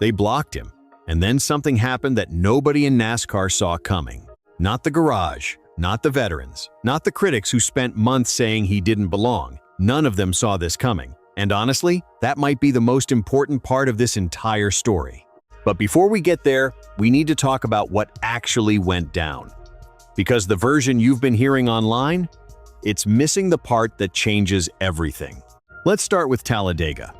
They blocked him. And then something happened that nobody in NASCAR saw coming. Not the garage, not the veterans, not the critics who spent months saying he didn't belong. None of them saw this coming. And honestly, that might be the most important part of this entire story. But before we get there, we need to talk about what actually went down. Because the version you've been hearing online, it's missing the part that changes everything. Let's start with Talladega,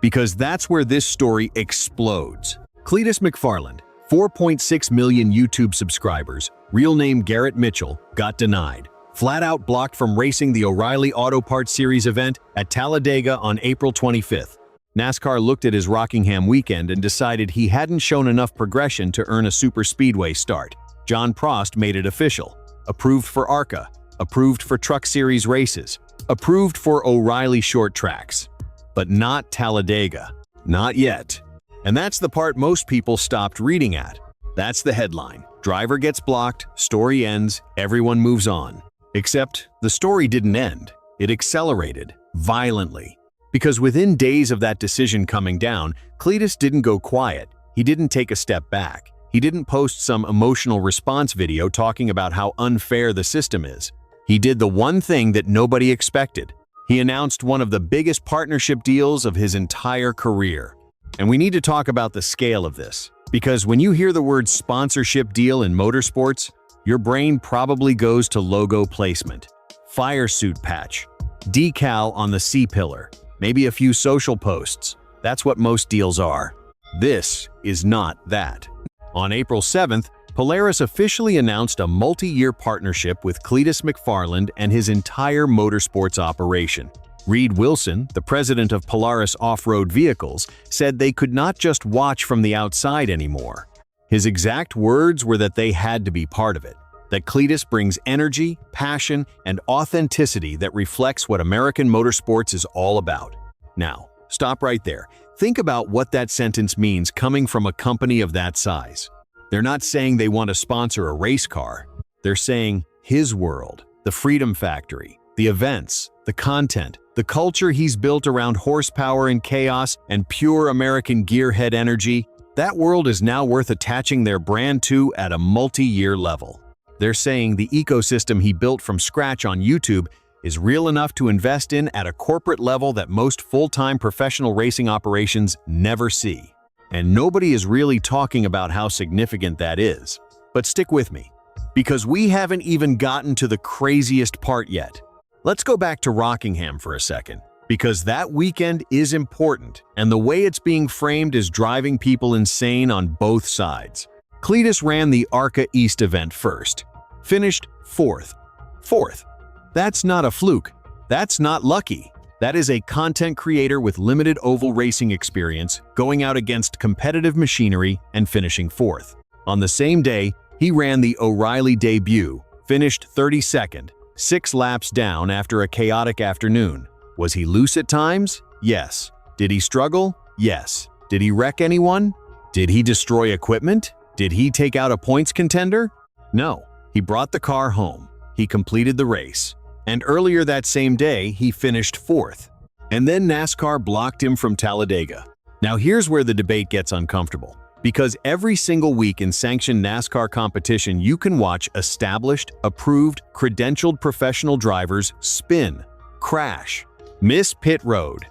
because that's where this story explodes. Cleetus McFarland, 4.6 million YouTube subscribers, real name Garrett Mitchell, got denied. Flat out blocked from racing the O'Reilly Auto Parts Series event at Talladega on April 25th. NASCAR looked at his Rockingham weekend and decided he hadn't shown enough progression to earn a superspeedway start. John Prost made it official. Approved for ARCA, approved for Truck Series races, approved for O'Reilly short tracks. But not Talladega. Not yet. And that's the part most people stopped reading at. That's the headline. Driver gets blocked, story ends, everyone moves on. Except the story didn't end. It accelerated, violently. Because within days of that decision coming down, Cleetus didn't go quiet. He didn't take a step back. He didn't post some emotional response video talking about how unfair the system is. He did the one thing that nobody expected. He announced one of the biggest partnership deals of his entire career. And we need to talk about the scale of this, because when you hear the word sponsorship deal in motorsports, your brain probably goes to logo placement, fire suit patch, decal on the C-pillar, maybe a few social posts. That's what most deals are. This is not that. On April 7th, Polaris officially announced a multi-year partnership with Cleetus McFarland and his entire motorsports operation. Reed Wilson, the president of Polaris Off-Road Vehicles, said they could not just watch from the outside anymore. His exact words were that they had to be part of it, that Cleetus brings energy, passion, and authenticity that reflects what American motorsports is all about. Now, stop right there. Think about what that sentence means coming from a company of that size. They're not saying they want to sponsor a race car. They're saying his world, the Freedom Factory, the events, the content, the culture he's built around horsepower and chaos and pure American gearhead energy, that world is now worth attaching their brand to at a multi-year level. They're saying the ecosystem he built from scratch on YouTube is real enough to invest in at a corporate level that most full-time professional racing operations never see. And nobody is really talking about how significant that is. But stick with me, because we haven't even gotten to the craziest part yet. Let's go back to Rockingham for a second, because that weekend is important, and the way it's being framed is driving people insane on both sides. Cleetus ran the ARCA East event first, finished fourth. That's not a fluke. That's not lucky. That is a content creator with limited oval racing experience going out against competitive machinery and finishing fourth. On the same day, he ran the O'Reilly debut, finished 32nd, 6 laps down after a chaotic afternoon. Was he loose at times? Yes. Did he struggle? Yes. Did he wreck anyone? Did he destroy equipment? Did he take out a points contender? No. He brought the car home. He completed the race. And earlier that same day, he finished fourth. And then NASCAR blocked him from Talladega. Now here's where the debate gets uncomfortable. Because every single week in sanctioned NASCAR competition, you can watch established, approved, credentialed professional drivers spin, crash, miss pit road,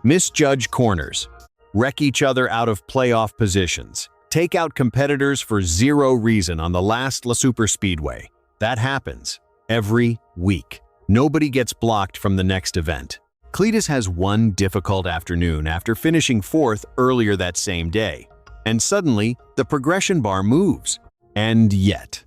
misjudge corners, wreck each other out of playoff positions, take out competitors for zero reason on the last La Superspeedway. That happens every week. Nobody gets blocked from the next event. Cleetus has one difficult afternoon after finishing fourth earlier that same day. And suddenly, the progression bar moves. And yet,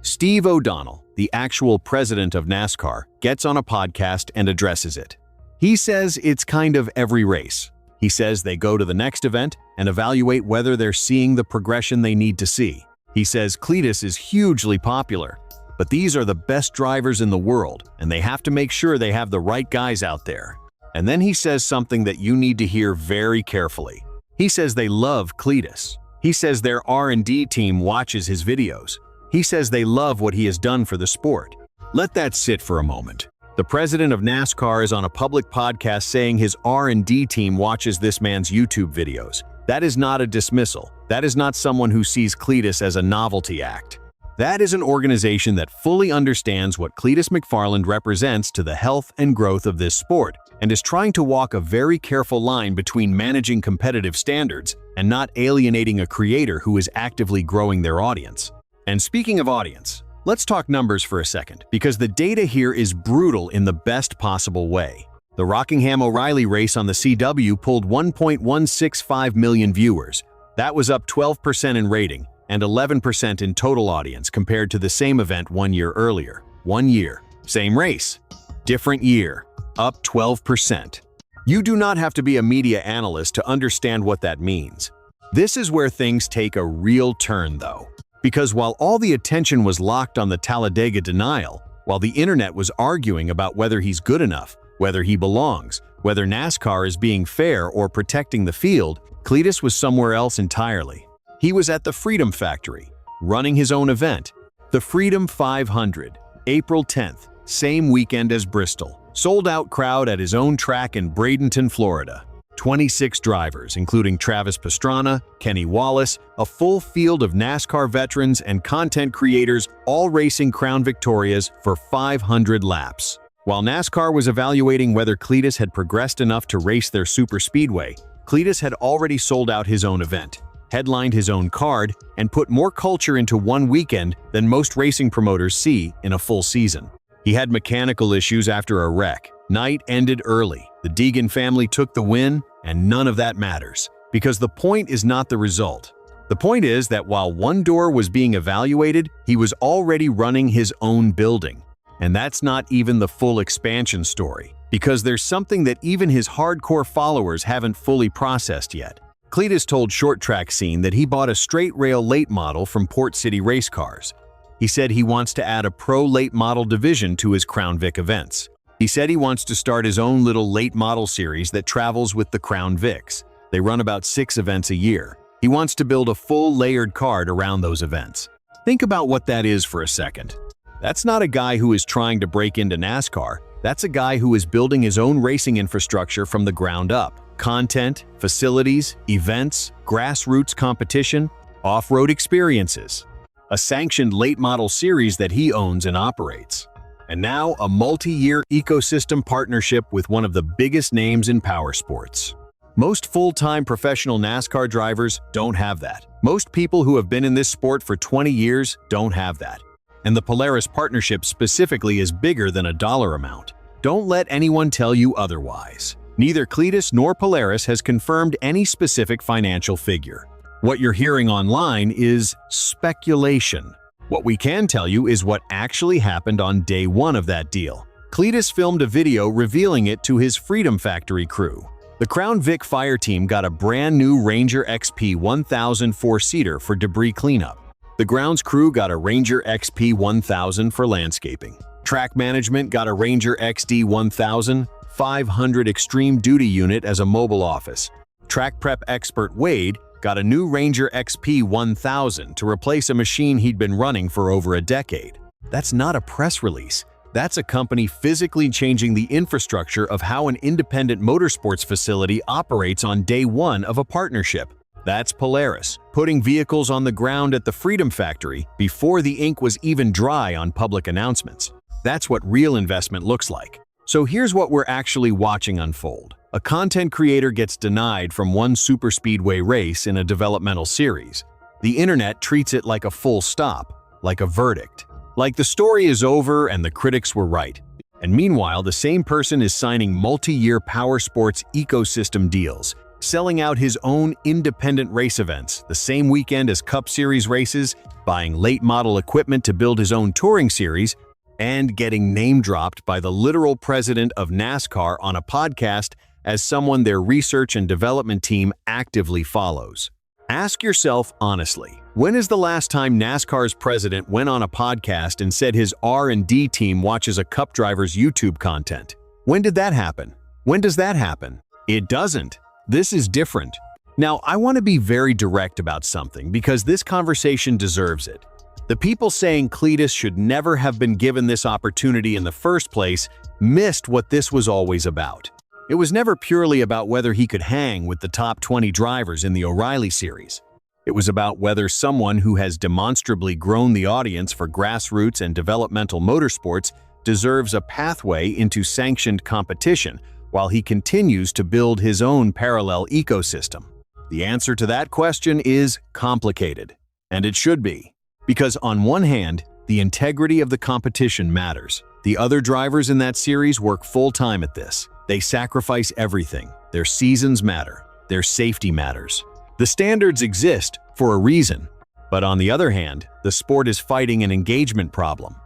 Steve O'Donnell, the actual president of NASCAR, gets on a podcast and addresses it. He says it's kind of every race. He says they go to the next event and evaluate whether they're seeing the progression they need to see. He says Cleetus is hugely popular, but these are the best drivers in the world, and they have to make sure they have the right guys out there. And then he says something that you need to hear very carefully. He says they love Cleetus. He says their R&D team watches his videos. He says they love what he has done for the sport. Let that sit for a moment. The president of NASCAR is on a public podcast saying his R&D team watches this man's YouTube videos. That is not a dismissal. That is not someone who sees Cleetus as a novelty act. That is an organization that fully understands what Cleetus McFarland represents to the health and growth of this sport, and is trying to walk a very careful line between managing competitive standards and not alienating a creator who is actively growing their audience. And speaking of audience, let's talk numbers for a second, because the data here is brutal in the best possible way. The Rockingham-O'Reilly race on the CW pulled 1.165 million viewers. That was up 12% in rating and 11% in total audience compared to the same event 1 year earlier. 1 year, same race, different year, up 12%. You do not have to be a media analyst to understand what that means. This is where things take a real turn, though. Because while all the attention was locked on the Talladega denial, while the internet was arguing about whether he's good enough, whether he belongs, whether NASCAR is being fair or protecting the field, Cleetus was somewhere else entirely. He was at the Freedom Factory, running his own event, the Freedom 500, April 10th, same weekend as Bristol. Sold-out crowd at his own track in Bradenton, Florida. 26 drivers, including Travis Pastrana, Kenny Wallace, a full field of NASCAR veterans and content creators, all racing Crown Victorias for 500 laps. While NASCAR was evaluating whether Cleetus had progressed enough to race their superspeedway, Cleetus had already sold out his own event, headlined his own card, and put more culture into one weekend than most racing promoters see in a full season. He had mechanical issues after a wreck. Night ended early. The Deegan family took the win, and none of that matters, because the point is not the result. The point is that while one door was being evaluated, he was already running his own building. And that's not even the full expansion story, because there's something that even his hardcore followers haven't fully processed yet. Cleetus told Short Track Scene that he bought a straight rail late model from Port City Race Cars. He said he wants to add a pro late model division to his Crown Vic events. He said he wants to start his own little late model series that travels with the Crown Vics. They run about 6 events a year. He wants to build a full layered card around those events. Think about what that is for a second. That's not a guy who is trying to break into NASCAR. That's a guy who is building his own racing infrastructure from the ground up. Content, facilities, events, grassroots competition, off-road experiences. A sanctioned late model series that he owns and operates. And now a multi-year ecosystem partnership with one of the biggest names in power sports. Most full-time professional NASCAR drivers don't have that. Most people who have been in this sport for 20 years don't have that. And the Polaris partnership specifically is bigger than a dollar amount. Don't let anyone tell you otherwise. Neither Cleetus nor Polaris has confirmed any specific financial figure. What you're hearing online is speculation. What we can tell you is what actually happened on day 1 of that deal. Cleetus filmed a video revealing it to his Freedom Factory crew. The Crown Vic fire team got a brand new Ranger XP 1000 4-seater for debris cleanup. The grounds crew got a Ranger XP 1000 for landscaping. Track management got a Ranger XD 1000 500 Extreme Duty unit as a mobile office. Track prep expert Wade got a new Ranger XP 1000 to replace a machine he'd been running for over a decade. That's not a press release. That's a company physically changing the infrastructure of how an independent motorsports facility operates on day 1 of a partnership. That's Polaris, putting vehicles on the ground at the Freedom Factory before the ink was even dry on public announcements. That's what real investment looks like. So here's what we're actually watching unfold. A content creator gets denied from one superspeedway race in a developmental series. The internet treats it like a full stop, like a verdict. Like the story is over and the critics were right. And meanwhile, the same person is signing multi-year power sports ecosystem deals, selling out his own independent race events the same weekend as Cup Series races, buying late model equipment to build his own touring series, and getting name-dropped by the literal president of NASCAR on a podcast as someone their research and development team actively follows. Ask yourself honestly, when is the last time NASCAR's president went on a podcast and said his R&D team watches a Cup driver's YouTube content? When did that happen? When does that happen? It doesn't. This is different. Now, I want to be very direct about something because this conversation deserves it. The people saying Cleetus should never have been given this opportunity in the first place missed what this was always about. It was never purely about whether he could hang with the top 20 drivers in the O'Reilly series. It was about whether someone who has demonstrably grown the audience for grassroots and developmental motorsports deserves a pathway into sanctioned competition while he continues to build his own parallel ecosystem. The answer to that question is complicated, and it should be. Because on one hand, the integrity of the competition matters. The other drivers in that series work full-time at this. They sacrifice everything. Their seasons matter. Their safety matters. The standards exist for a reason. But on the other hand, the sport is fighting an engagement problem.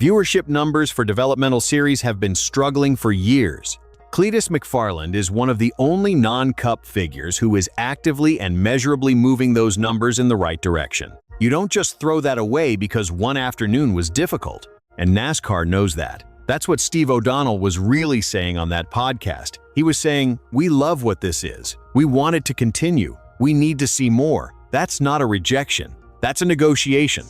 Viewership numbers for developmental series have been struggling for years. Cleetus McFarland is one of the only non-Cup figures who is actively and measurably moving those numbers in the right direction. You don't just throw that away because one afternoon was difficult, and NASCAR knows that. That's what Steve O'Donnell was really saying on that podcast. He was saying, "We love what this is. We want it to continue. We need to see more." That's not a rejection. That's a negotiation.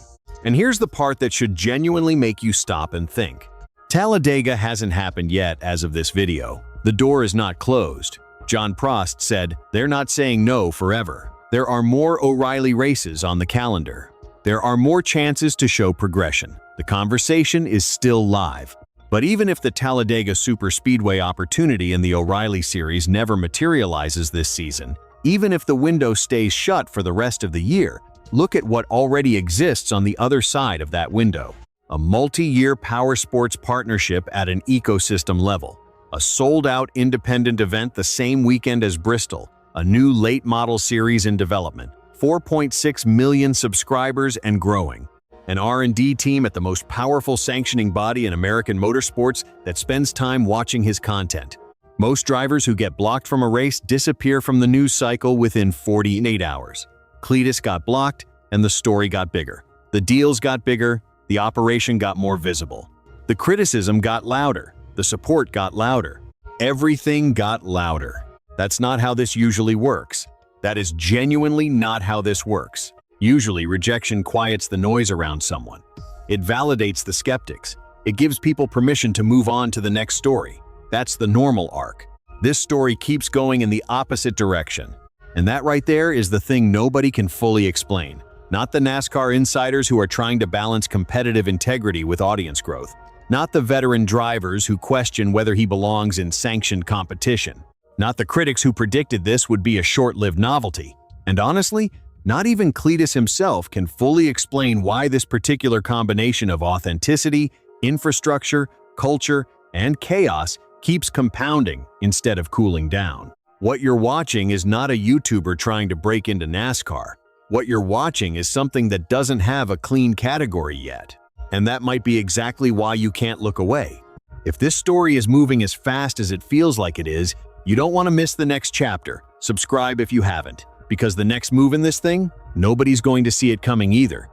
And here's the part that should genuinely make you stop and think. Talladega hasn't happened yet as of this video. The door is not closed. John Prost said, "They're not saying no forever." There are more O'Reilly races on the calendar. There are more chances to show progression. The conversation is still live. But even if the Talladega Superspeedway opportunity in the O'Reilly series never materializes this season, even if the window stays shut for the rest of the year, look at what already exists on the other side of that window. A multi-year power sports partnership at an ecosystem level. A sold-out independent event the same weekend as Bristol. A new late model series in development. 4.6 million subscribers and growing. An R&D team at the most powerful sanctioning body in American motorsports that spends time watching his content. Most drivers who get blocked from a race disappear from the news cycle within 48 hours. Cleetus got blocked, and the story got bigger. The deals got bigger, the operation got more visible. The criticism got louder, the support got louder. Everything got louder. That's not how this usually works. That is genuinely not how this works. Usually, rejection quiets the noise around someone. It validates the skeptics. It gives people permission to move on to the next story. That's the normal arc. This story keeps going in the opposite direction. And that right there is the thing nobody can fully explain. Not the NASCAR insiders who are trying to balance competitive integrity with audience growth. Not the veteran drivers who question whether he belongs in sanctioned competition. Not the critics who predicted this would be a short-lived novelty. And honestly, not even Cleetus himself can fully explain why this particular combination of authenticity, infrastructure, culture, and chaos keeps compounding instead of cooling down. What you're watching is not a YouTuber trying to break into NASCAR. What you're watching is something that doesn't have a clean category yet. And that might be exactly why you can't look away. If this story is moving as fast as it feels like it is, you don't want to miss the next chapter. Subscribe if you haven't, because the next move in this thing, nobody's going to see it coming either.